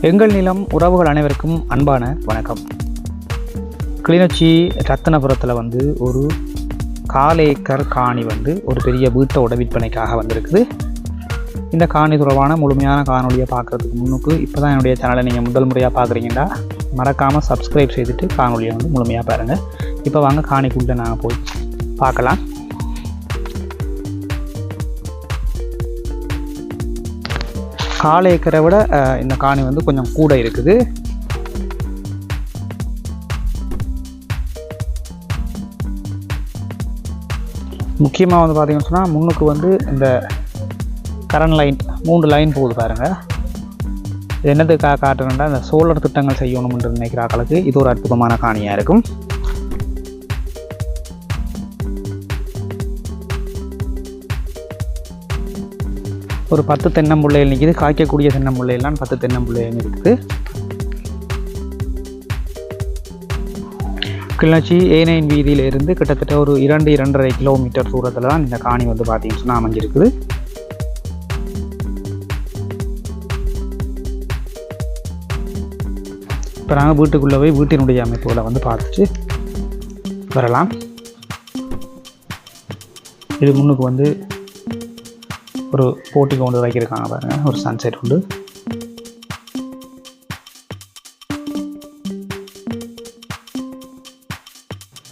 எங்கள் நிலம் உறவுகள் அனைவருக்கும் அன்பான வணக்கம். கிளிநொச்சி ரத்தினபுரத்தில் ஒரு 4 ஏக்கர் காணி ஒரு பெரிய வீட்டோட விற்பனைக்காக வந்திருக்குது. இந்த காணி தொடர்பான முழுமையான காணொலியை பார்க்குறதுக்கு முன்னுக்கு இப்போ தான் என்னுடைய சேனலை நீங்கள் முதல் முறையாக பார்க்குறீங்கன்னா மறக்காமல் சப்ஸ்கிரைப் செய்துட்டு காணொலியை முழுமையாக பாருங்கள். இப்போ வாங்க காணிக்குள்ளே நாங்கள் போய் பார்க்கலாம். கால் ஏக்கரை விட இந்த காணி கொஞ்சம் கூட இருக்குது. முக்கியமாக பார்த்தீங்கன்னு சொன்னால் முன்னுக்கு இந்த கரண்ட் லைன் 3 லைன் போகுது பாருங்கள். இது என்னதுக்காக காட்டுறேன்னா இந்த சோலார் திட்டங்கள் செய்யணும்னு நினைக்கிற ஆக்களுக்கு இது ஒரு அற்புதமான காணியாக இருக்கும். ஒரு 10 தென்னம்புள்ளைகள் நிற்கிது. காய்க்கக்கூடிய தென்னம்புள்ளைகள்லாம் 10 தென்னம்புள்ளைகள் இருக்குது. கிளிநொச்சி A9 வீதியிலிருந்து கிட்டத்தட்ட ஒரு 2-2.5 கிலோமீட்டர் தூரத்தில் தான் இந்த காணி பார்த்தீங்கன்னா அமைஞ்சிருக்குது. இப்போ நாங்கள் வீட்டுக்குள்ளே போய் வீட்டினுடைய அமைப்புகளை பார்த்துட்டு வரலாம். இது முன்னுக்கு ஒரு போட்டி கொண்டு வைக்கிருக்காங்க பாருங்கள். ஒரு சன்செட் உண்டு.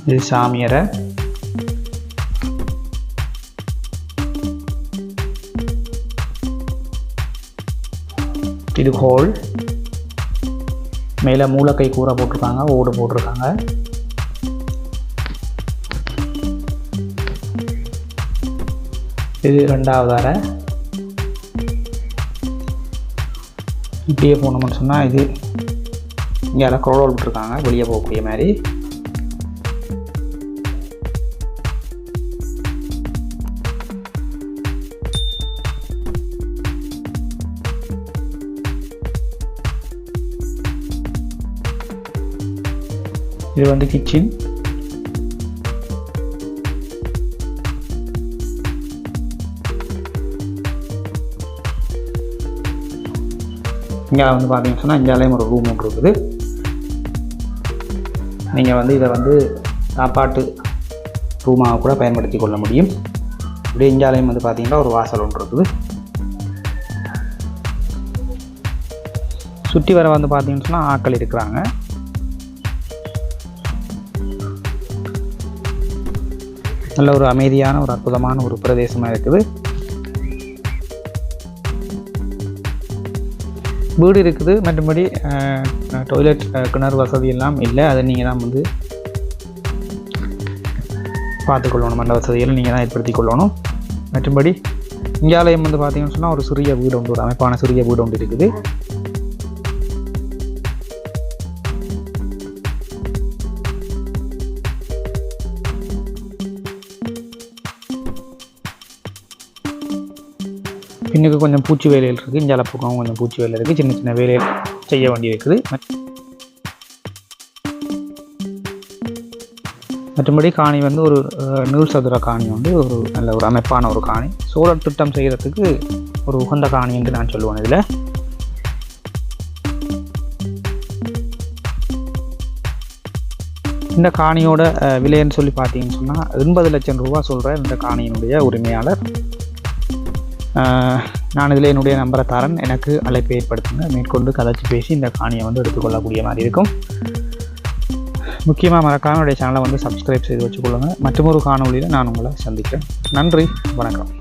இது சாமியரை. இது ஹோல். மேலே மூலக்கை கூரை போட்டிருக்காங்க, ஓடு போட்டிருக்காங்க. இது 2வது அறை. இப்படியே போனோம்னு சொன்னால் இது இங்கே யாரும் குரோல் விட்டுருக்காங்க வெளியே போகக்கூடிய மாதிரி. இது கிச்சன். இங்கே பார்த்தீங்கன்னு சொன்னால் இங்கேயும் ஒரு ரூம் ஒன்று இருக்குது. நீங்கள் இதை சாப்பாட்டு ரூமாக கூட பயன்படுத்தி கொள்ள முடியும். இப்படி இங்கேயும் பார்த்தீங்கன்னா ஒரு வாசல் ஒன்று இருக்குது. சுற்றி வர பார்த்தீங்கன்னு சொன்னால் ஆட்கள் இருக்கிறாங்க. நல்ல ஒரு அமைதியான ஒரு அற்புதமான ஒரு பிரதேசமாக இருக்குது. வீடு இருக்குது. மற்றபடி டாய்லெட் கிணறு வசதி எல்லாம் இல்லை. அதை நீங்கள் தான் பார்த்துக்கொள்ளணும். அந்த வசதியெல்லாம் நீங்கள் தான் ஏற்படுத்தி கொள்ளணும். மற்றபடி இங்காலயம் பார்த்தீங்கன்னு சொன்னால் ஒரு சிறிய வீடு ஒன்று, ஒரு அமைப்பான சிறிய வீடு ஒன்று இருக்குது. பின்னுக்கு கொஞ்சம் பூச்சி வேலைகள் இருக்குது. இஞ்சால பக்கம் கொஞ்சம் பூச்சி வேலை இருக்குது. சின்ன சின்ன வேலைகள் செய்ய வேண்டி இருக்குது. மற்றபடி காணி ஒரு நீள் சதுர காணி ஒரு நல்ல ஒரு அமைப்பான ஒரு காணி. சோலார் திட்டம் செய்கிறதுக்கு ஒரு உகந்த காணி என்று நான் சொல்லுவேன். இதில் இந்த காணியோட விலைன்னு சொல்லி பார்த்தீங்கன்னு சொன்னால் 80 லட்சம் ரூபா சொல்கிற இந்த காணியினுடைய உரிமையாளர். நான் இதில் என்னுடைய நம்பரை தரேன். எனக்கு அழைப்பை ஏற்படுத்துங்க. மேற்கொண்டு கதைச்சி பேசி இந்த காணியை எடுத்துக்கொள்ளக்கூடிய மாதிரி இருக்கும். முக்கியமாக மறக்காமல் என்னுடைய சேனலை சப்ஸ்கிரைப் செய்து வச்சுக்கொள்ளுங்கள். மற்றொரு காணொலியில் நான் உங்களை சந்திக்கிறேன். நன்றி, வணக்கம்.